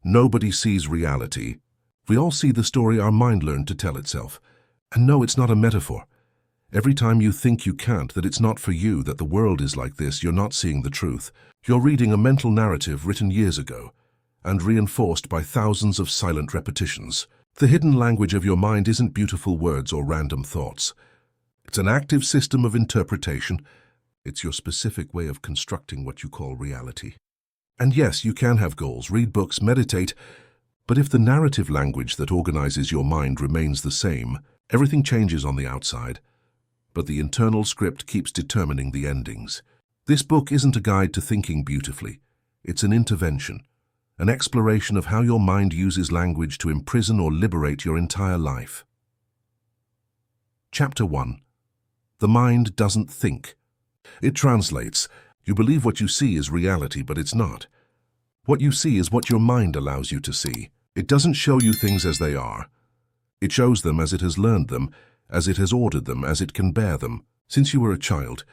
Nobody sees reality. We all see the story our mind learned to tell itself. And no, it's not a metaphor. Every time you think you can't, that it's not for you, that the world is like this, you're not seeing the truth. You're reading a mental narrative written years ago and reinforced by thousands of silent repetitions. The hidden language of your mind isn't beautiful words or random thoughts. It's an active system of interpretation. It's your specific way of constructing what you call reality. And yes, you can have goals, read books, meditate, but if the narrative language that organizes your mind remains the same, everything changes on the outside, but the internal script keeps determining the endings. This book isn't a guide to thinking beautifully. It's an intervention, an exploration of how your mind uses language to imprison or liberate your entire life. Chapter 1. The mind doesn't think. It translates. You believe what you see is reality, but it's not. What you see is what your mind allows you to see. It doesn't show you things as they are. It shows them as it has learned them, as it has ordered them, as it can bear them. Since you were a child,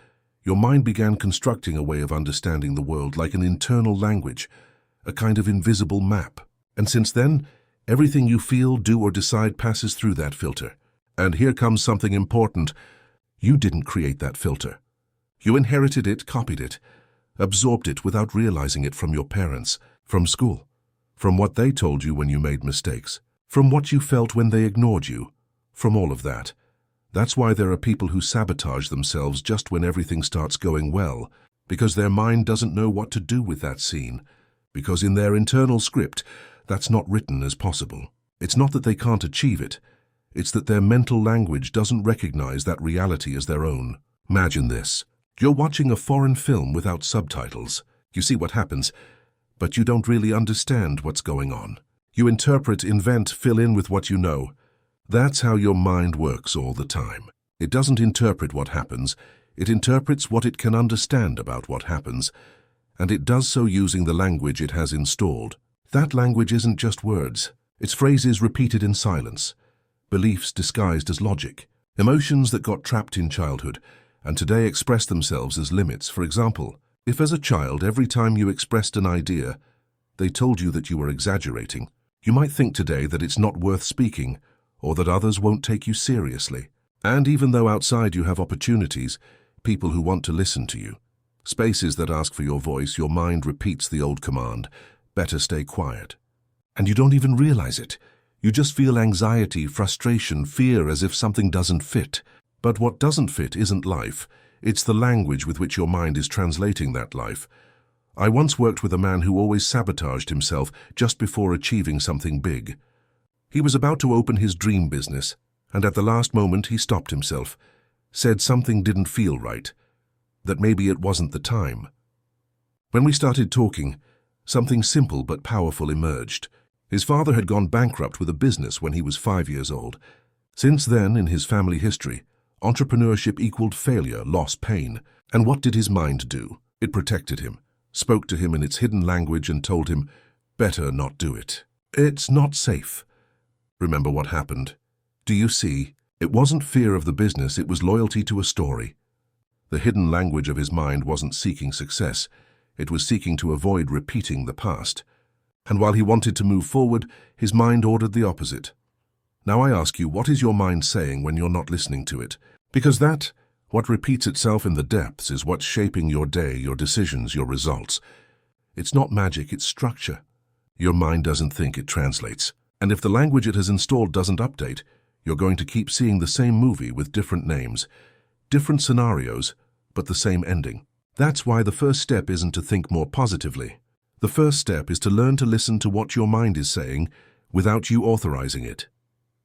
your mind began constructing a way of understanding the world like an internal language, a kind of invisible map. And since then, everything you feel, do, or decide passes through that filter. And here comes something important. You didn't create that filter. You inherited it, copied it, absorbed it without realizing it from your parents, from school, from what they told you when you made mistakes, from what you felt when they ignored you, from all of that. That's why there are people who sabotage themselves just when everything starts going well, because their mind doesn't know what to do with that scene, because in their internal script, that's not written as possible. It's not that they can't achieve it, it's that their mental language doesn't recognize that reality as their own. Imagine this. You're watching a foreign film without subtitles. You see what happens, but you don't really understand what's going on. You interpret, invent, fill in with what you know. That's how your mind works all the time. It doesn't interpret what happens, it interprets what it can understand about what happens, and it does so using the language it has installed. That language isn't just words. It's phrases repeated in silence, beliefs disguised as logic, emotions that got trapped in childhood, and today express themselves as limits. For example, if as a child every time you expressed an idea, they told you that you were exaggerating, you might think today that it's not worth speaking, or that others won't take you seriously. And even though outside you have opportunities, people who want to listen to you, spaces that ask for your voice, your mind repeats the old command, better stay quiet. And you don't even realize it. You just feel anxiety, frustration, fear as if something doesn't fit. But what doesn't fit isn't life. It's the language with which your mind is translating that life. I once worked with a man who always sabotaged himself just before achieving something big. He was about to open his dream business, and at the last moment he stopped himself, said something didn't feel right, that maybe it wasn't the time. When we started talking, something simple but powerful emerged. His father had gone bankrupt with a business when he was 5 years old. Since then, in his family history, entrepreneurship equaled failure, loss, pain. And what did his mind do? It protected him, spoke to him in its hidden language and told him, better not do it. It's not safe. Remember what happened. Do you see? It wasn't fear of the business, it was loyalty to a story. The hidden language of his mind wasn't seeking success, it was seeking to avoid repeating the past. And while he wanted to move forward, his mind ordered the opposite. Now I ask you, what is your mind saying when you're not listening to it? Because that, what repeats itself in the depths, is what's shaping your day, your decisions, your results. It's not magic, it's structure. Your mind doesn't think, it translates. And if the language it has installed doesn't update, you're going to keep seeing the same movie with different names, different scenarios, but the same ending. That's why the first step isn't to think more positively. The first step is to learn to listen to what your mind is saying without you authorizing it.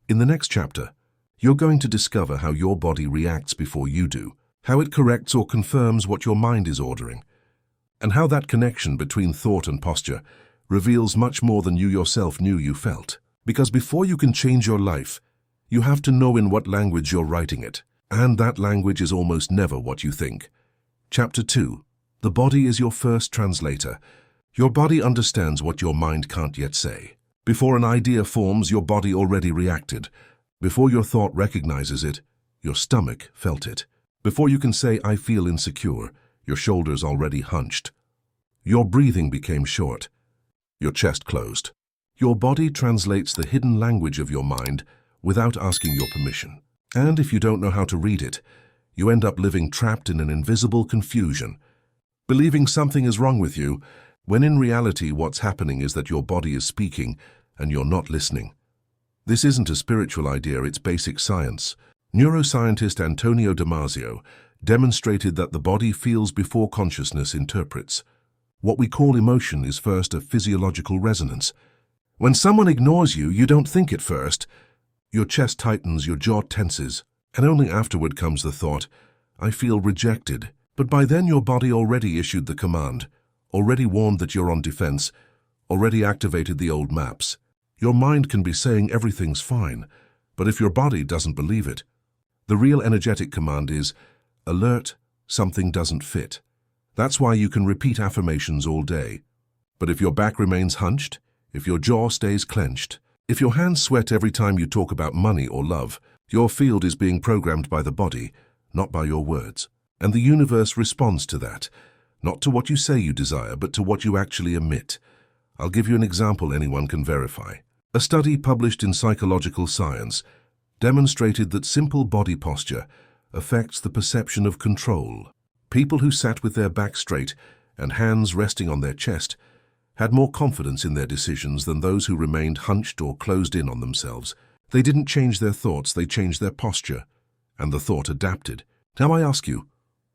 In the next chapter, you're going to discover how your body reacts before you do, how it corrects or confirms what your mind is ordering, and how that connection between thought and posture reveals much more than you yourself knew you felt. Because before you can change your life, you have to know in what language you're writing it, and that language is almost never what you think. Chapter 2. The body is your first translator. Your body understands what your mind can't yet say. Before an idea forms, your body already reacted. Before your thought recognizes it, your stomach felt it. Before you can say, I feel insecure, your shoulders already hunched. Your breathing became short. Your chest closed. Your body translates the hidden language of your mind without asking your permission. And if you don't know how to read it, you end up living trapped in an invisible confusion, believing something is wrong with you, when in reality what's happening is that your body is speaking and you're not listening. This isn't a spiritual idea, it's basic science. Neuroscientist Antonio Damasio demonstrated that the body feels before consciousness interprets. What we call emotion is first a physiological resonance. When someone ignores you, you don't think at first. Your chest tightens, your jaw tenses, and only afterward comes the thought, I feel rejected. But by then your body already issued the command, already warned that you're on defense, already activated the old maps. Your mind can be saying everything's fine, but if your body doesn't believe it, the real energetic command is, alert, something doesn't fit. That's why you can repeat affirmations all day. But if your back remains hunched, if your jaw stays clenched, if your hands sweat every time you talk about money or love, your field is being programmed by the body, not by your words. And the universe responds to that, not to what you say you desire, but to what you actually emit. I'll give you an example anyone can verify. A study published in Psychological Science demonstrated that simple body posture affects the perception of control. People who sat with their back straight and hands resting on their chest had more confidence in their decisions than those who remained hunched or closed in on themselves. They didn't change their thoughts, they changed their posture, and the thought adapted. Now I ask you,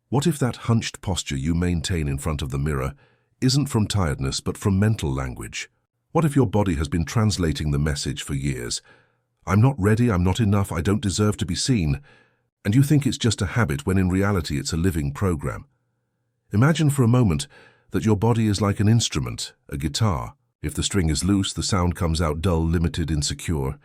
what if that hunched posture you maintain in front of the mirror isn't from tiredness but from mental language? What if your body has been translating the message for years? I'm not ready, I'm not enough, I don't deserve to be seen. And you think it's just a habit when in reality it's a living program. Imagine for a moment that your body is like an instrument, a guitar. If the string is loose, the sound comes out dull, limited, insecure.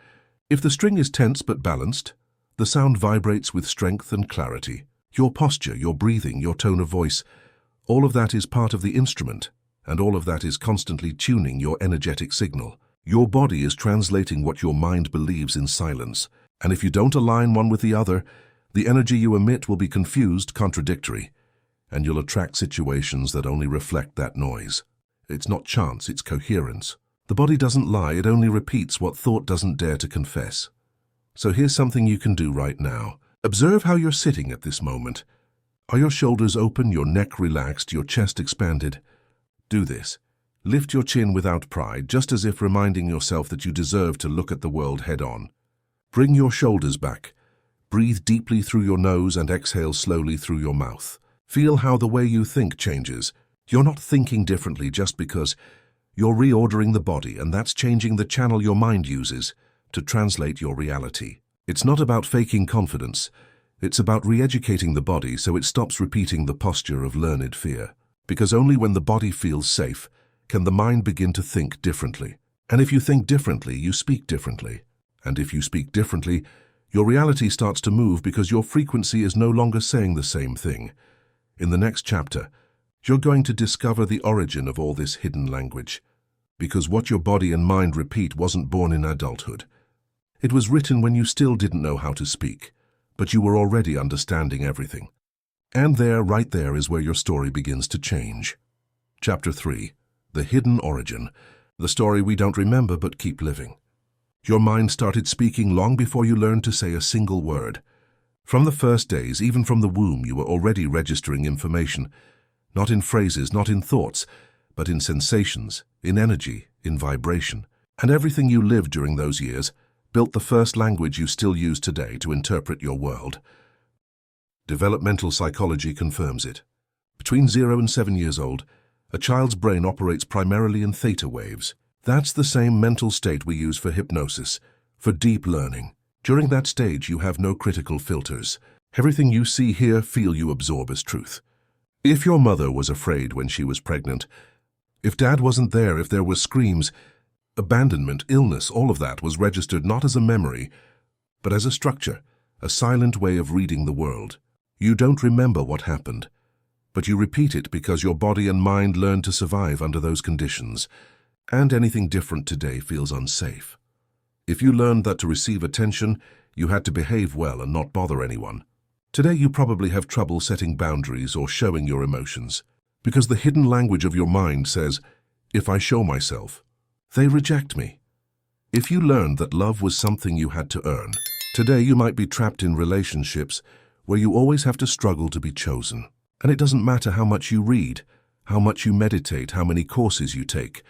If the string is tense but balanced, the sound vibrates with strength and clarity. Your posture, your breathing, your tone of voice, all of that is part of the instrument, and all of that is constantly tuning your energetic signal. Your body is translating what your mind believes in silence, and if you don't align one with the other, the energy you emit will be confused, contradictory, and you'll attract situations that only reflect that noise. It's not chance, it's coherence. The body doesn't lie, it only repeats what thought doesn't dare to confess. So here's something you can do right now. Observe how you're sitting at this moment. Are your shoulders open, your neck relaxed, your chest expanded? Do this. Lift your chin without pride, just as if reminding yourself that you deserve to look at the world head-on. Bring your shoulders back. Breathe deeply through your nose and exhale slowly through your mouth. Feel how the way you think changes. You're not thinking differently just because you're reordering the body, and that's changing the channel your mind uses to translate your reality. It's not about faking confidence. It's about re-educating the body so it stops repeating the posture of learned fear. Because only when the body feels safe can the mind begin to think differently. And if you think differently, you speak differently. And if you speak differently, your reality starts to move because your frequency is no longer saying the same thing. In the next chapter, you're going to discover the origin of all this hidden language. Because what your body and mind repeat wasn't born in adulthood. It was written when you still didn't know how to speak, but you were already understanding everything. And there, right there, is where your story begins to change. Chapter 3. The Hidden Origin. The story we don't remember but keep living. Your mind started speaking long before you learned to say a single word. From the first days, even from the womb, you were already registering information, not in phrases, not in thoughts, but in sensations, in energy, in vibration. And everything you lived during those years built the first language you still use today to interpret your world. Developmental psychology confirms it. Between 0 and 7 years old, a child's brain operates primarily in theta waves. That's the same mental state we use for hypnosis, for deep learning. During that stage, you have no critical filters. Everything you see, hear, feel, you absorb as truth. If your mother was afraid when she was pregnant, if dad wasn't there, if there were screams, abandonment, illness, all of that was registered not as a memory, but as a structure, a silent way of reading the world. You don't remember what happened, but you repeat it because your body and mind learned to survive under those conditions, and anything different today feels unsafe. If you learned that to receive attention, you had to behave well and not bother anyone, today you probably have trouble setting boundaries or showing your emotions, because the hidden language of your mind says, if I show myself, they reject me. If you learned that love was something you had to earn, today you might be trapped in relationships where you always have to struggle to be chosen. And it doesn't matter how much you read, how much you meditate, how many courses you take,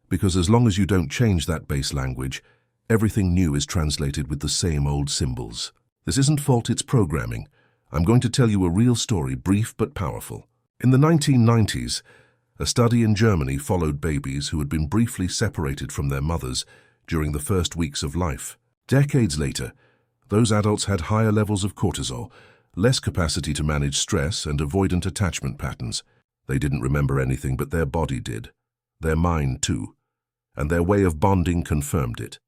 because as long as you don't change that base language, everything new is translated with the same old symbols. This isn't fault, it's programming. I'm going to tell you a real story, brief but powerful. In the 1990s, a study in Germany followed babies who had been briefly separated from their mothers during the first weeks of life. Decades later, those adults had higher levels of cortisol, less capacity to manage stress, and avoidant attachment patterns. They didn't remember anything, but their body did. Their mind too. And their way of bonding confirmed it.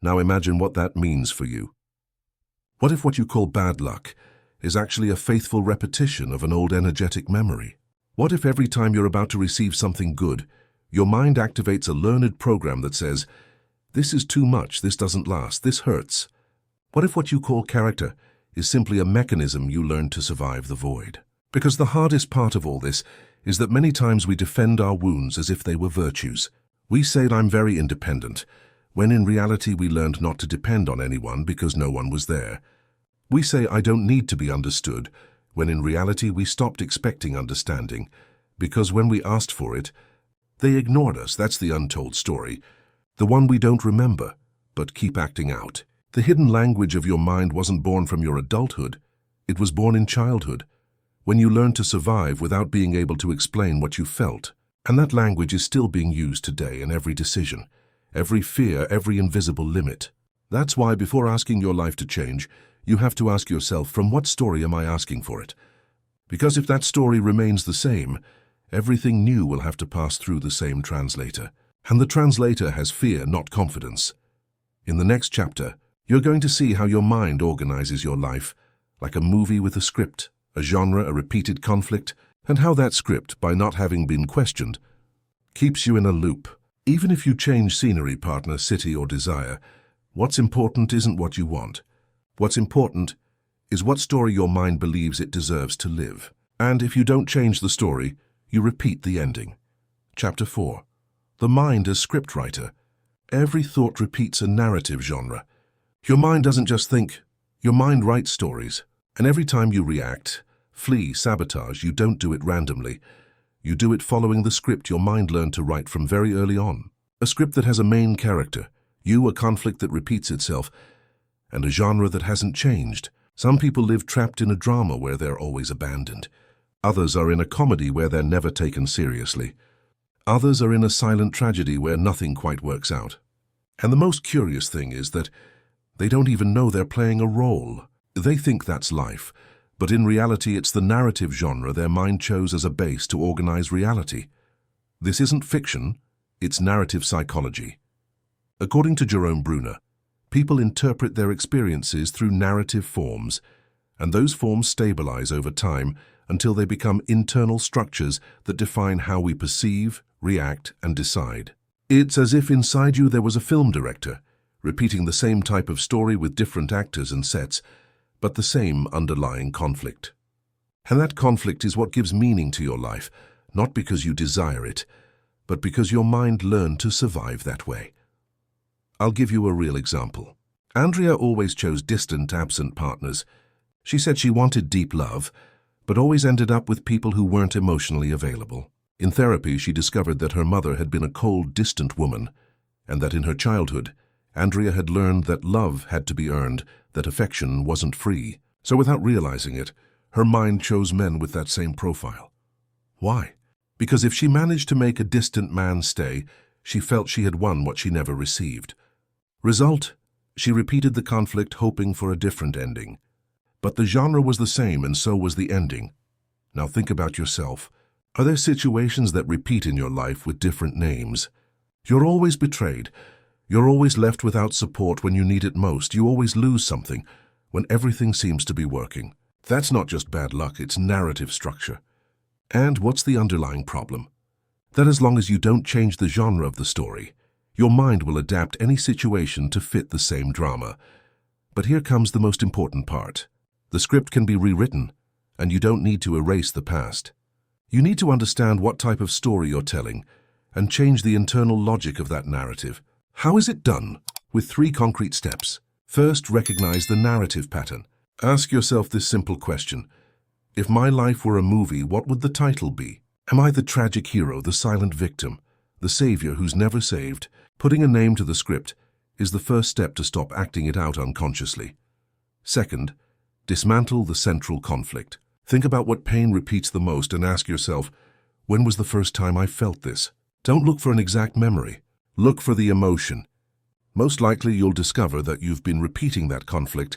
Now imagine what that means for you. What if what you call bad luck is actually a faithful repetition of an old energetic memory? What if every time you're about to receive something good, your mind activates a learned program that says, "This is too much, this doesn't last, this hurts"? What if what you call character is simply a mechanism you learned to survive the void? Because the hardest part of all this is that many times we defend our wounds as if they were virtues. We say, "I'm very independent," when in reality we learned not to depend on anyone because no one was there. We say, "I don't need to be understood," when in reality we stopped expecting understanding, because when we asked for it, they ignored us. That's the untold story, the one we don't remember, but keep acting out. The hidden language of your mind wasn't born from your adulthood, it was born in childhood, when you learned to survive without being able to explain what you felt. And that language is still being used today in every decision, every fear, every invisible limit. That's why before asking your life to change, you have to ask yourself, from what story am I asking for it? Because if that story remains the same, everything new will have to pass through the same translator. And the translator has fear, not confidence. In the next chapter, you're going to see how your mind organizes your life, like a movie with a script, a genre, a repeated conflict, and how that script, by not having been questioned, keeps you in a loop. Even if you change scenery, partner, city, or desire, what's important isn't what you want. What's important is what story your mind believes it deserves to live. And if you don't change the story, you repeat the ending. Chapter 4. The mind as scriptwriter. Every thought repeats a narrative genre. Your mind doesn't just think, your mind writes stories. And every time you react, flee, sabotage, you don't do it randomly. You do it following the script your mind learned to write from very early on. A script that has a main character, you, a conflict that repeats itself, and a genre that hasn't changed. Some people live trapped in a drama where they're always abandoned. Others are in a comedy where they're never taken seriously. Others are in a silent tragedy where nothing quite works out. And the most curious thing is that they don't even know they're playing a role. They think that's life, but in reality it's the narrative genre their mind chose as a base to organize reality. This isn't fiction, it's narrative psychology. According to Jerome Bruner, people interpret their experiences through narrative forms, and those forms stabilize over time until they become internal structures that define how we perceive, react, and decide. It's as if inside you there was a film director, repeating the same type of story with different actors and sets, but the same underlying conflict. And that conflict is what gives meaning to your life, not because you desire it, but because your mind learned to survive that way. I'll give you a real example. Andrea always chose distant, absent partners. She said she wanted deep love, but always ended up with people who weren't emotionally available. In therapy, she discovered that her mother had been a cold, distant woman, and that in her childhood, Andrea had learned that love had to be earned, that affection wasn't free. So without realizing it, her mind chose men with that same profile. Why? Because if she managed to make a distant man stay, she felt she had won what she never received. Result, she repeated the conflict hoping for a different ending. But the genre was the same and so was the ending. Now think about yourself. Are there situations that repeat in your life with different names? You're always betrayed. You're always left without support when you need it most. You always lose something when everything seems to be working. That's not just bad luck, it's narrative structure. And what's the underlying problem? That as long as you don't change the genre of the story, your mind will adapt any situation to fit the same drama. But here comes the most important part. The script can be rewritten, and you don't need to erase the past. You need to understand what type of story you're telling and change the internal logic of that narrative. How is it done? with 3 concrete steps. First, recognize the narrative pattern. Ask yourself this simple question. If my life were a movie, what would the title be? Am I the tragic hero, the silent victim, the savior who's never saved? Putting a name to the script is the first step to stop acting it out unconsciously. Second, dismantle the central conflict. Think about what pain repeats the most and ask yourself, when was the first time I felt this? Don't look for an exact memory. Look for the emotion. Most likely you'll discover that you've been repeating that conflict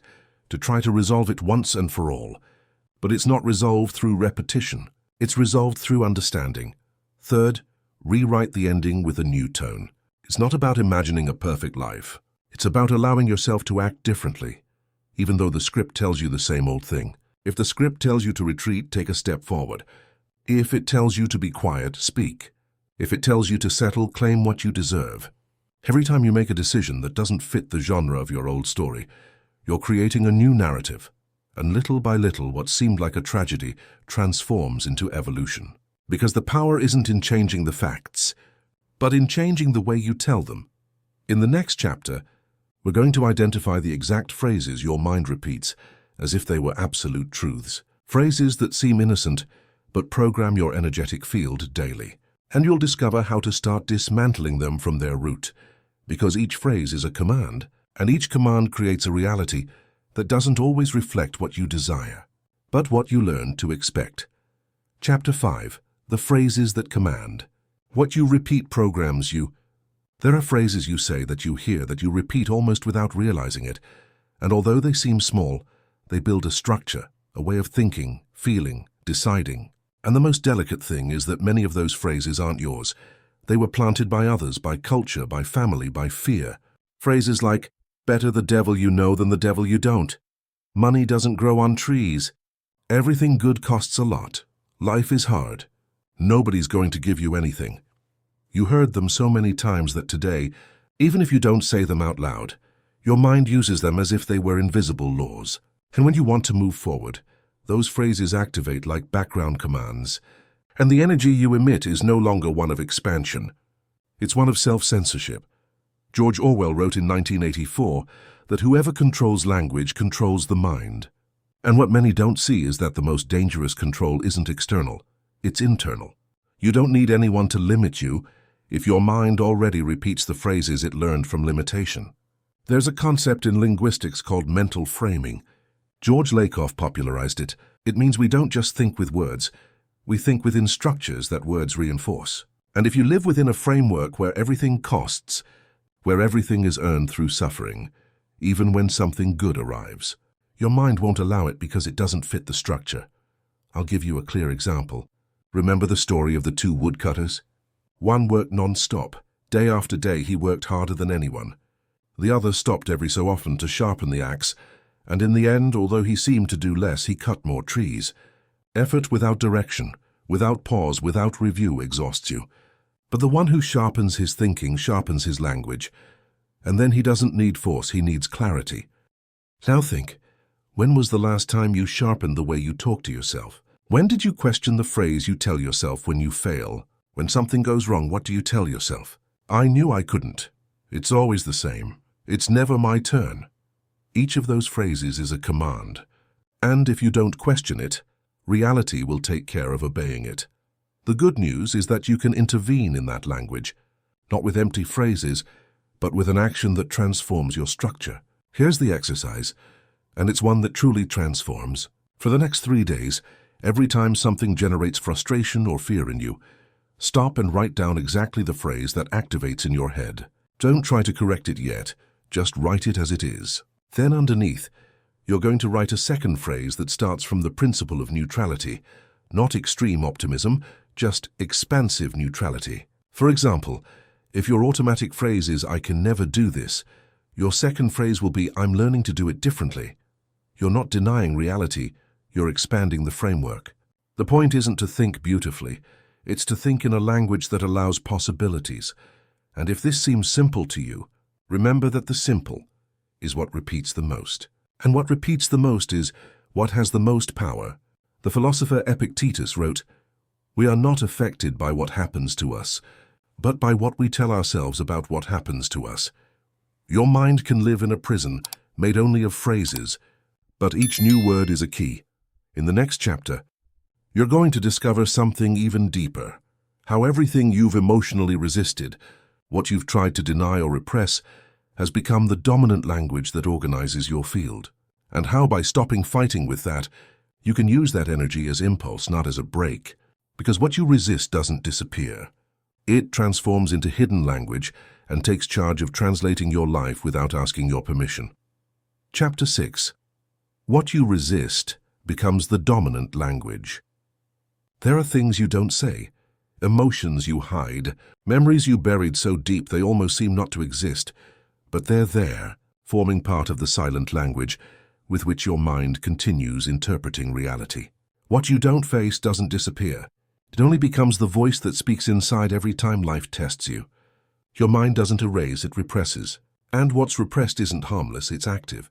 to try to resolve it once and for all. But it's not resolved through repetition. It's resolved through understanding. Third, rewrite the ending with a new tone. It's not about imagining a perfect life. It's about allowing yourself to act differently, even though the script tells you the same old thing. If the script tells you to retreat, take a step forward. If it tells you to be quiet, speak. If it tells you to settle, claim what you deserve. Every time you make a decision that doesn't fit the genre of your old story, you're creating a new narrative. And little by little, what seemed like a tragedy transforms into evolution. Because the power isn't in changing the facts, but in changing the way you tell them. In the next chapter, we're going to identify the exact phrases your mind repeats as if they were absolute truths. Phrases that seem innocent, but program your energetic field daily. And you'll discover how to start dismantling them from their root. Because each phrase is a command, and each command creates a reality that doesn't always reflect what you desire, but what you learn to expect. Chapter 5. The phrases that command. What you repeat programs you. There are phrases you say that you hear that you repeat almost without realizing it, and although they seem small, they build a structure, a way of thinking, feeling, deciding. And the most delicate thing is that many of those phrases aren't yours. They were planted by others, by culture, by family, by fear. Phrases like, better the devil you know than the devil you don't. Money doesn't grow on trees. Everything good costs a lot. Life is hard. Nobody's going to give you anything. You heard them so many times that today, even if you don't say them out loud, your mind uses them as if they were invisible laws. And when you want to move forward, those phrases activate like background commands, and the energy you emit is no longer one of expansion. It's one of self-censorship. George Orwell wrote in 1984 that whoever controls language controls the mind. And what many don't see is that the most dangerous control isn't external, it's internal. You don't need anyone to limit you if your mind already repeats the phrases it learned from limitation. There's a concept in linguistics called mental framing. George Lakoff popularized it. It means we don't just think with words, we think within structures that words reinforce. And if you live within a framework where everything costs, where everything is earned through suffering, even when something good arrives, your mind won't allow it because it doesn't fit the structure. I'll give you a clear example. Remember the story of the 2 woodcutters? One worked non-stop. Day after day he worked harder than anyone. The other stopped every so often to sharpen the axe, and in the end, although he seemed to do less, he cut more trees. Effort without direction, without pause, without review exhausts you. But the one who sharpens his thinking sharpens his language. And then he doesn't need force, he needs clarity. Now think, when was the last time you sharpened the way you talk to yourself? When did you question the phrase you tell yourself when you fail? When something goes wrong, what do you tell yourself? I knew I couldn't. It's always the same. It's never my turn. Each of those phrases is a command. And if you don't question it, reality will take care of obeying it. The good news is that you can intervene in that language, not with empty phrases, but with an action that transforms your structure. Here's the exercise, and it's one that truly transforms. For the next 3 days, every time something generates frustration or fear in you, stop and write down exactly the phrase that activates in your head. Don't try to correct it yet, just write it as it is. Then underneath, you're going to write a second phrase that starts from the principle of neutrality, not extreme optimism, just expansive neutrality. For example, if your automatic phrase is, I can never do this, your second phrase will be, I'm learning to do it differently. You're not denying reality, you're expanding the framework. The point isn't to think beautifully, it's to think in a language that allows possibilities. And if this seems simple to you, remember that the simple is what repeats the most. And what repeats the most is what has the most power. The philosopher Epictetus wrote, we are not affected by what happens to us, but by what we tell ourselves about what happens to us. Your mind can live in a prison made only of phrases, but each new word is a key. In the next chapter, you're going to discover something even deeper. How everything you've emotionally resisted, what you've tried to deny or repress, has become the dominant language that organizes your field. And how, by stopping fighting with that, you can use that energy as impulse, not as a break. Because what you resist doesn't disappear. It transforms into hidden language and takes charge of translating your life without asking your permission. Chapter 6. What you resist becomes the dominant language. There are things you don't say, emotions you hide, memories you buried so deep they almost seem not to exist, but they're there, forming part of the silent language with which your mind continues interpreting reality. What you don't face doesn't disappear. It only becomes the voice that speaks inside every time life tests you. Your mind doesn't erase, it represses. And what's repressed isn't harmless, it's active.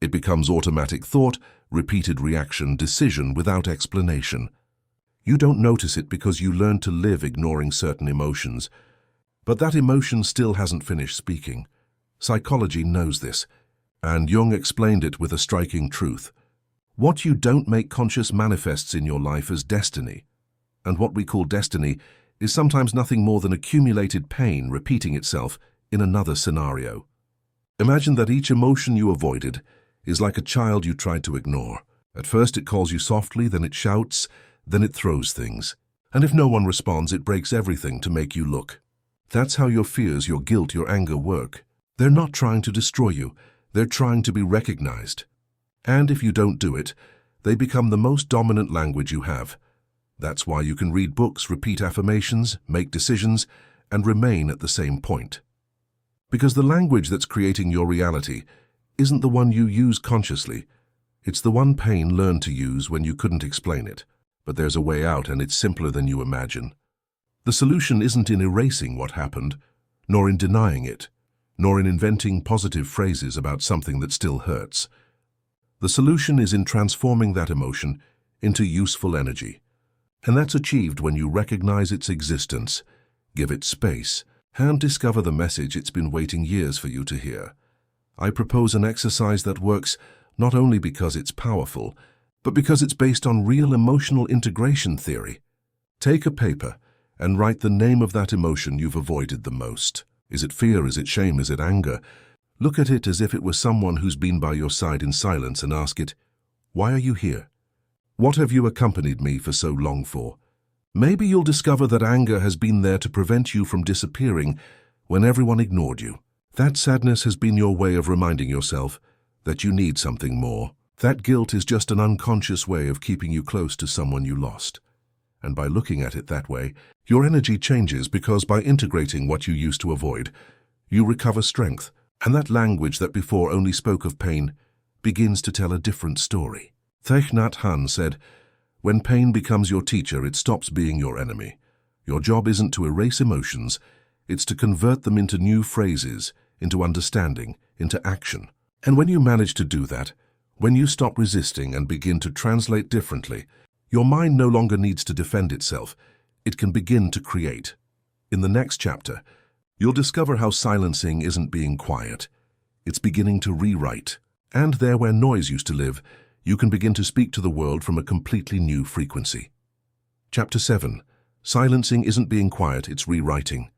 It becomes automatic thought, repeated reaction, decision without explanation. You don't notice it because you learn to live ignoring certain emotions. But that emotion still hasn't finished speaking. Psychology knows this, and Jung explained it with a striking truth. What you don't make conscious manifests in your life as destiny. And what we call destiny is sometimes nothing more than accumulated pain repeating itself in another scenario. Imagine that each emotion you avoided is like a child you tried to ignore. At first it calls you softly, then it shouts, then it throws things. And if no one responds, it breaks everything to make you look. That's how your fears, your guilt, your anger work. They're not trying to destroy you, they're trying to be recognized. And if you don't do it, they become the most dominant language you have. That's why you can read books, repeat affirmations, make decisions, and remain at the same point. Because the language that's creating your reality isn't the one you use consciously. It's the one pain learned to use when you couldn't explain it. But there's a way out, and it's simpler than you imagine. The solution isn't in erasing what happened, nor in denying it, nor in inventing positive phrases about something that still hurts. The solution is in transforming that emotion into useful energy. And that's achieved when you recognize its existence, give it space, and discover the message it's been waiting years for you to hear. I propose an exercise that works not only because it's powerful, but because it's based on real emotional integration theory. Take a paper and write the name of that emotion you've avoided the most. Is it fear? Is it shame? Is it anger? Look at it as if it was someone who's been by your side in silence and ask it, why are you here? What have you accompanied me for so long for? Maybe you'll discover that anger has been there to prevent you from disappearing when everyone ignored you. That sadness has been your way of reminding yourself that you need something more. That guilt is just an unconscious way of keeping you close to someone you lost. And by looking at it that way, your energy changes because by integrating what you used to avoid, you recover strength, and that language that before only spoke of pain begins to tell a different story. Thich Nhat Hanh said, when pain becomes your teacher, it stops being your enemy. Your job isn't to erase emotions, it's to convert them into new phrases, into understanding, into action. And when you manage to do that, when you stop resisting and begin to translate differently, your mind no longer needs to defend itself. It can begin to create. In the next chapter, you'll discover how silencing isn't being quiet. It's beginning to rewrite. And there where noise used to live, you can begin to speak to the world from a completely new frequency. Chapter 7. Silencing isn't being quiet, it's rewriting.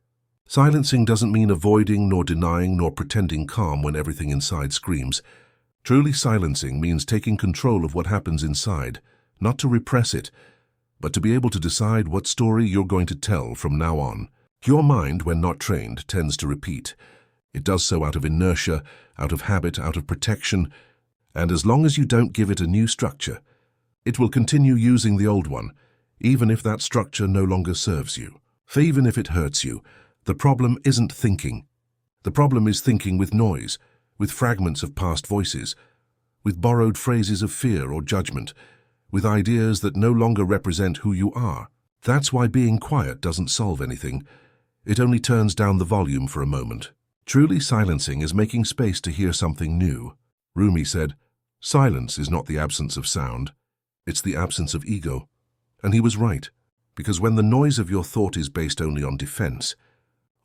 Silencing doesn't mean avoiding, nor denying, nor pretending calm when everything inside screams. Truly silencing means taking control of what happens inside, not to repress it, but to be able to decide what story you're going to tell from now on. Your mind, when not trained, tends to repeat. It does so out of inertia, out of habit, out of protection, and as long as you don't give it a new structure, it will continue using the old one, even if that structure no longer serves you. For even if it hurts you, the problem isn't thinking. The problem is thinking with noise, with fragments of past voices, with borrowed phrases of fear or judgment, with ideas that no longer represent who you are. That's why being quiet doesn't solve anything. It only turns down the volume for a moment. Truly silencing is making space to hear something new. Rumi said, silence is not the absence of sound, it's the absence of ego. And he was right, because when the noise of your thought is based only on defense,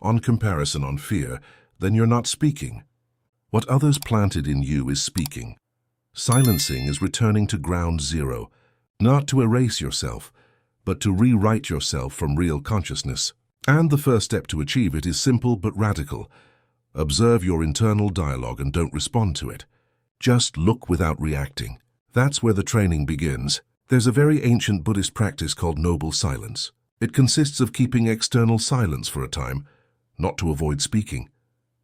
on comparison, on fear, then you're not speaking, What others planted in you is speaking. Silencing is returning to ground zero, not to erase yourself, but to rewrite yourself from real consciousness. And the first step to achieve it is simple but radical. Observe your internal dialogue and don't respond to it. Just look without reacting. That's where the training begins. There's a very ancient Buddhist practice called noble silence. It consists of keeping external silence for a time, not to avoid speaking,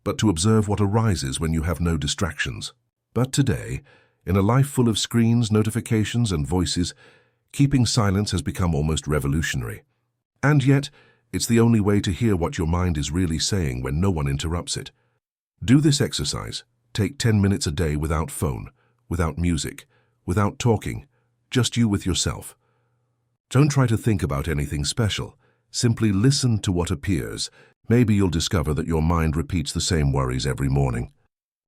but to observe what arises when you have no distractions. But today, in a life full of screens, notifications, and voices, keeping silence has become almost revolutionary. And yet, it's the only way to hear what your mind is really saying when no one interrupts it. Do this exercise. Take 10 minutes a day without phone, without music, without talking, just you with yourself. Don't try to think about anything special. Simply listen to what appears. Maybe you'll discover that your mind repeats the same worries every morning.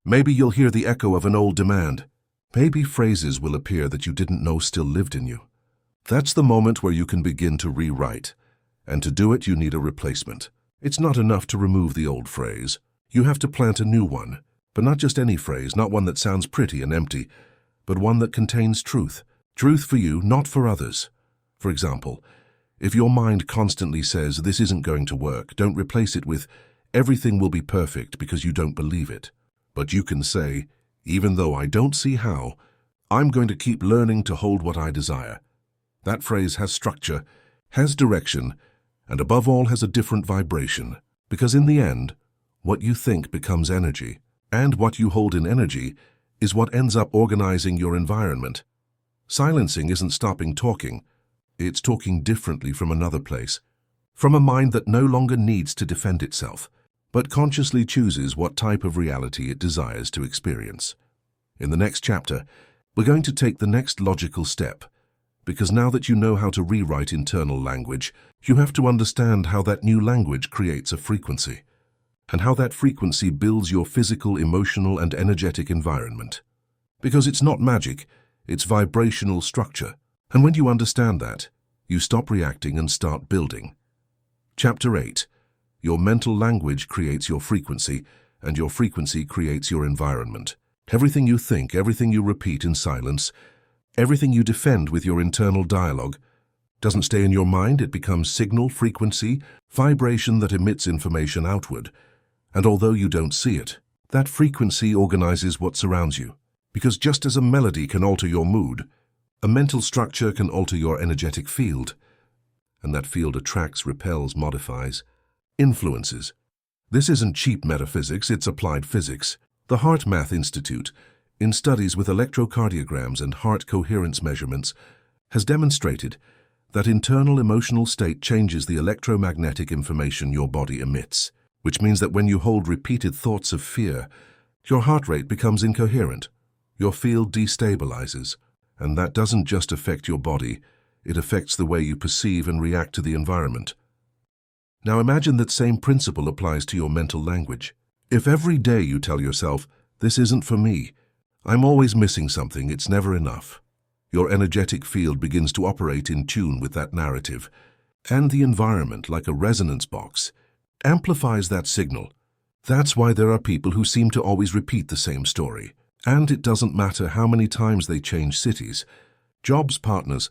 Maybe you'll hear the echo of an old demand. Maybe phrases will appear that you didn't know still lived in you. That's the moment where you can begin to rewrite. And to do it, you need a replacement. It's not enough to remove the old phrase. You have to plant a new one. But not just any phrase, not one that sounds pretty and empty, but one that contains truth. Truth for you, not for others. For example, if your mind constantly says, "This isn't going to work," don't replace it with, "Everything will be perfect," because you don't believe it. But you can say, "Even though I don't see how, I'm going to keep learning to hold what I desire." That phrase has structure, has direction, and above all has a different vibration. Because in the end, what you think becomes energy. And what you hold in energy is what ends up organizing your environment. Silencing isn't stopping talking. It's talking differently from another place, from a mind that no longer needs to defend itself, but consciously chooses what type of reality it desires to experience. In the next chapter, we're going to take the next logical step, because now that you know how to rewrite internal language, you have to understand how that new language creates a frequency, and how that frequency builds your physical, emotional, and energetic environment. Because it's not magic, it's vibrational structure. And when you understand that, you stop reacting and start building. Chapter 8. Your mental language creates your frequency, and your frequency creates your environment. Everything you think, everything you repeat in silence, everything you defend with your internal dialogue, doesn't stay in your mind. It becomes signal, frequency, vibration that emits information outward. And although you don't see it, that frequency organizes what surrounds you. Because just as a melody can alter your mood, a mental structure can alter your energetic field. And that field attracts, repels, modifies, influences. This isn't cheap metaphysics, it's applied physics. The Heart Math Institute, in studies with electrocardiograms and heart coherence measurements, has demonstrated that internal emotional state changes the electromagnetic information your body emits, which means that when you hold repeated thoughts of fear, your heart rate becomes incoherent, your field destabilizes, and that doesn't just affect your body, it affects the way you perceive and react to the environment. Now imagine that same principle applies to your mental language. If every day you tell yourself, "This isn't for me, I'm always missing something, it's never enough," your energetic field begins to operate in tune with that narrative, and the environment, like a resonance box, amplifies that signal. That's why there are people who seem to always repeat the same story. And it doesn't matter how many times they change cities, jobs, partners,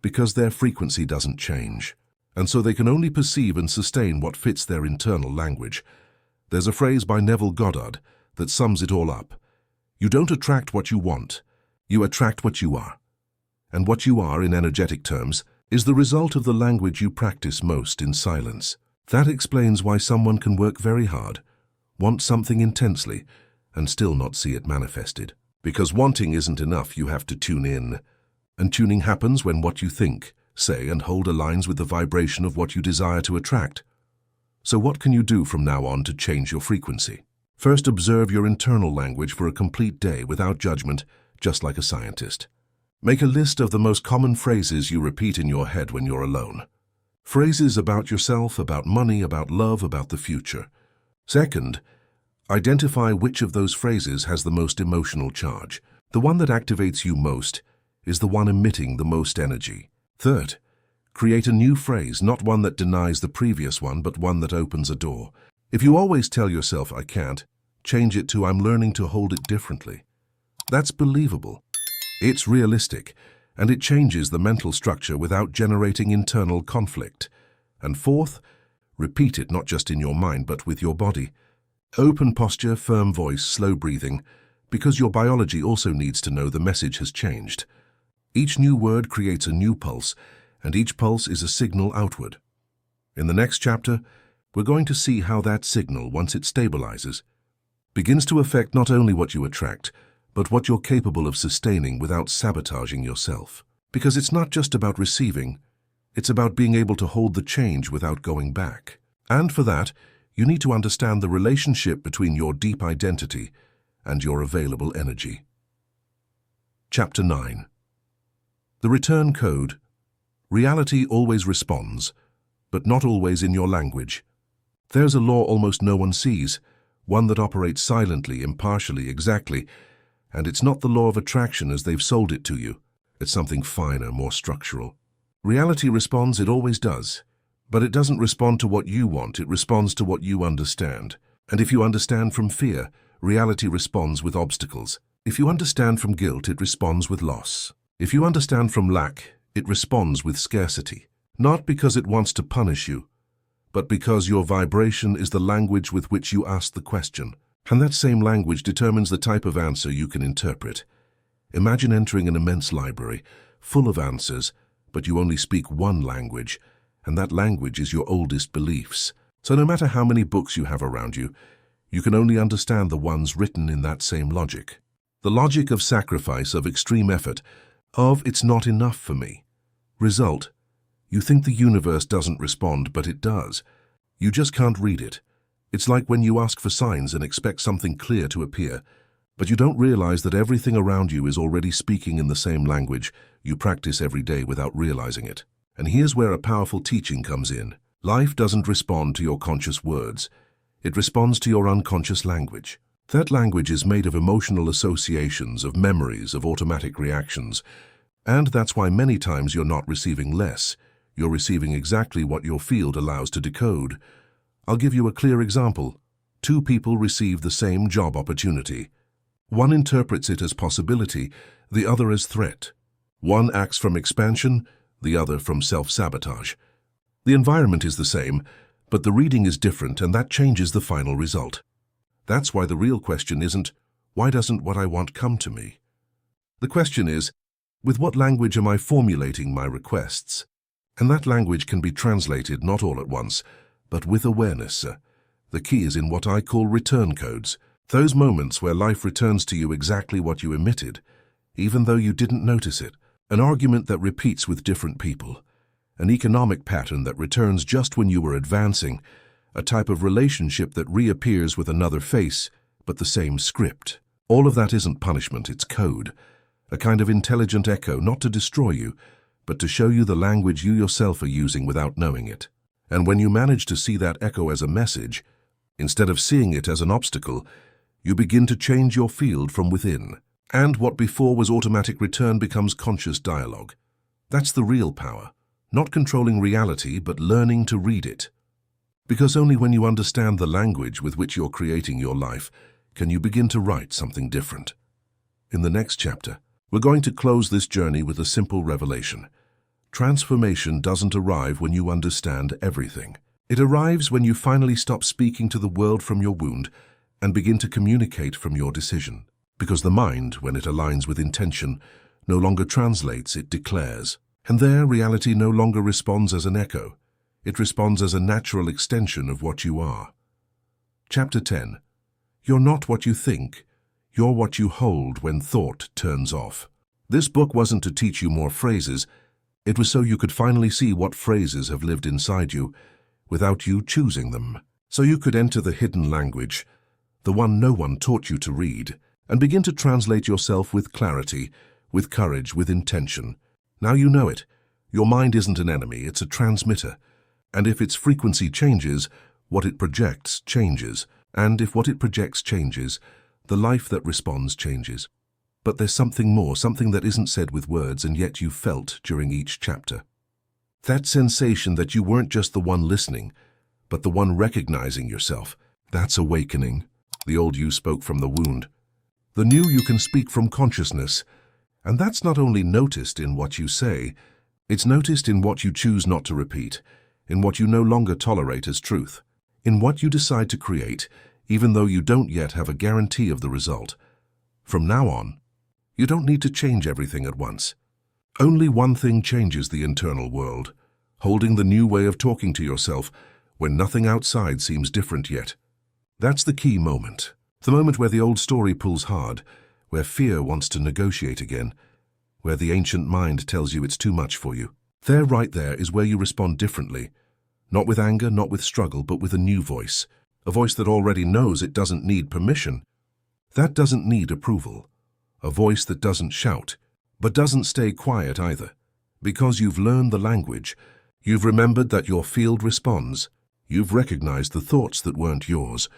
because their frequency doesn't change. And so they can only perceive and sustain what fits their internal language. There's a phrase by Neville Goddard that sums it all up. You don't attract what you want, you attract what you are. And what you are, in energetic terms, is the result of the language you practice most in silence. That explains why someone can work very hard, want something intensely, and still not see it manifested. Because wanting isn't enough, you have to tune in. And tuning happens when what you think, say, and hold aligns with the vibration of what you desire to attract. So what can you do from now on to change your frequency? First, observe your internal language for a complete day without judgment, just like a scientist. Make a list of the most common phrases you repeat in your head when you're alone. Phrases about yourself, about money, about love, about the future. Second, identify which of those phrases has the most emotional charge. The one that activates you most is the one emitting the most energy. Third, create a new phrase, not one that denies the previous one, but one that opens a door. If you always tell yourself, "I can't," Change it to I'm learning to hold it differently. That's believable. It's realistic, and it changes the mental structure without generating internal conflict. And fourth, repeat it not just in your mind but with your body. Open posture, firm voice, slow breathing, because your biology also needs to know the message has changed. Each new word creates a new pulse, and each pulse is a signal outward. In the next chapter, we're going to see how that signal, once it stabilizes, begins to affect not only what you attract, but what you're capable of sustaining without sabotaging yourself. Because it's not just about receiving, it's about being able to hold the change without going back. And for that, you need to understand the relationship between your deep identity and your available energy. Chapter 9. The return code. Reality always responds, but not always in your language. There's a law almost no one sees, one that operates silently, impartially, exactly, and it's not the law of attraction as they've sold it to you. It's something finer, more structural. Reality responds, it always does. But it doesn't respond to what you want, it responds to what you understand. And if you understand from fear, reality responds with obstacles. If you understand from guilt, it responds with loss. If you understand from lack, it responds with scarcity. Not because it wants to punish you, but because your vibration is the language with which you ask the question. And that same language determines the type of answer you can interpret. Imagine entering an immense library, full of answers, but you only speak one language, and that language is your oldest beliefs. So no matter how many books you have around you, you can only understand the ones written in that same logic. The logic of sacrifice, of extreme effort, of it's not enough for me. Result, you think the universe doesn't respond, but it does. You just can't read it. It's like when you ask for signs and expect something clear to appear, but you don't realize that everything around you is already speaking in the same language you practice every day without realizing it. And here's where a powerful teaching comes in. Life doesn't respond to your conscious words. It responds to your unconscious language. That language is made of emotional associations, of memories, of automatic reactions. And that's why many times you're not receiving less. You're receiving exactly what your field allows to decode. I'll give you a clear example. Two people receive the same job opportunity. One interprets it as possibility, the other as threat. One acts from expansion, the other from self-sabotage. The environment is the same, but the reading is different, and that changes the final result. That's why the real question isn't, why doesn't what I want come to me? The question is, with what language am I formulating my requests? And that language can be translated not all at once, but with awareness. The key is in what I call return codes, those moments where life returns to you exactly what you emitted, even though you didn't notice it. An argument that repeats with different people, an economic pattern that returns just when you were advancing, a type of relationship that reappears with another face, but the same script. All of that isn't punishment, it's code, a kind of intelligent echo, not to destroy you, but to show you the language you yourself are using without knowing it. And when you manage to see that echo as a message, instead of seeing it as an obstacle, you begin to change your field from within. And what before was automatic return becomes conscious dialogue. That's the real power. Not controlling reality, but learning to read it. Because only when you understand the language with which you're creating your life can you begin to write something different. In the next chapter, we're going to close this journey with a simple revelation. Transformation doesn't arrive when you understand everything. It arrives when you finally stop speaking to the world from your wound and begin to communicate from your decision. Because the mind, when it aligns with intention, no longer translates, it declares. And there, reality no longer responds as an echo. It responds as a natural extension of what you are. Chapter 10. You're not what you think. You're what you hold when thought turns off. This book wasn't to teach you more phrases. It was so you could finally see what phrases have lived inside you without you choosing them. So you could enter the hidden language, the one no one taught you to read, and begin to translate yourself with clarity, with courage, with intention. Now you know it. Your mind isn't an enemy, it's a transmitter. And if its frequency changes, what it projects changes. And if what it projects changes, the life that responds changes. But there's something more, something that isn't said with words and yet you felt during each chapter. That sensation that you weren't just the one listening, but the one recognizing yourself. That's awakening. The old you spoke from the wound. The new you can speak from consciousness. And that's not only noticed in what you say, it's noticed in what you choose not to repeat, in what you no longer tolerate as truth, in what you decide to create, even though you don't yet have a guarantee of the result. From now on, you don't need to change everything at once. Only one thing changes the internal world, holding the new way of talking to yourself when nothing outside seems different yet. That's the key moment. The moment where the old story pulls hard, where fear wants to negotiate again, where the ancient mind tells you it's too much for you. Right there is where you respond differently. Not with anger, not with struggle, but with a new voice. A voice that already knows it doesn't need permission. That doesn't need approval. A voice that doesn't shout, but doesn't stay quiet either. Because you've learned the language, you've remembered that your field responds, you've recognized the thoughts that weren't yours,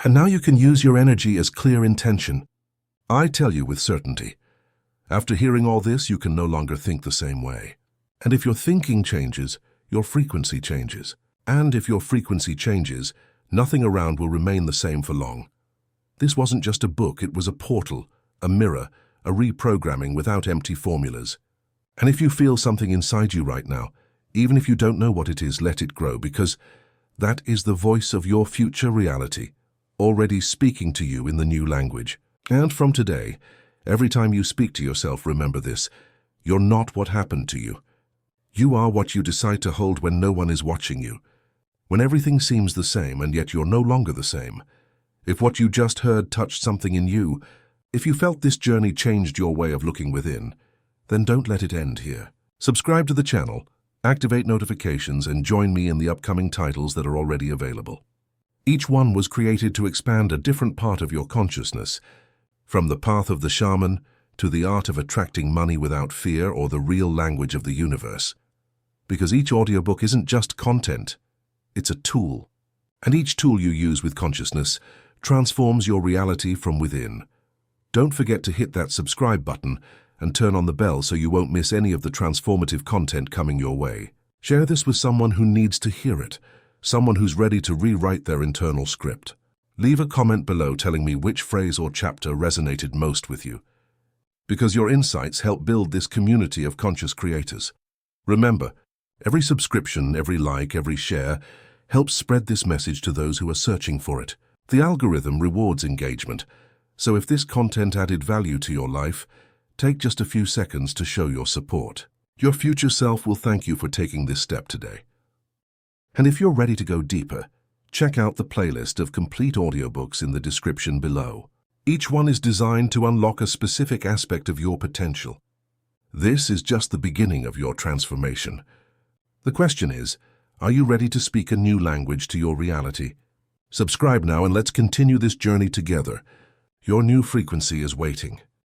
and now you can use your energy as clear intention. I tell you with certainty, after hearing all this, you can no longer think the same way. And if your thinking changes, your frequency changes. And if your frequency changes, nothing around will remain the same for long. This wasn't just a book, it was a portal, a mirror, a reprogramming without empty formulas. And if you feel something inside you right now, even if you don't know what it is, let it grow, because that is the voice of your future reality, already speaking to you in the new language. And from today, every time you speak to yourself, remember this: you're not what happened to you. You are what you decide to hold when no one is watching you, when everything seems the same and yet you're no longer the same. If what you just heard touched something in you, if you felt this journey changed your way of looking within, then don't let it end here. Subscribe to the channel, activate notifications, and join me in the upcoming titles that are already available. Each one was created to expand a different part of your consciousness, from the path of the shaman to the art of attracting money without fear, or the real language of the universe. Because each audiobook isn't just content, it's a tool. And each tool you use with consciousness transforms your reality from within. Don't forget to hit that subscribe button and turn on the bell so you won't miss any of the transformative content coming your way. Share this with someone who needs to hear it, someone who's ready to rewrite their internal script. Leave a comment below telling me which phrase or chapter resonated most with you, because your insights help build this community of conscious creators. Remember, every subscription, every like, every share helps spread this message to those who are searching for it. The algorithm rewards engagement, so if this content added value to your life, take just a few seconds to show your support. Your future self will thank you for taking this step today. And if you're ready to go deeper, check out the playlist of complete audiobooks in the description below. Each one is designed to unlock a specific aspect of your potential. This is just the beginning of your transformation. The question is, are you ready to speak a new language to your reality? Subscribe now and let's continue this journey together. Your new frequency is waiting.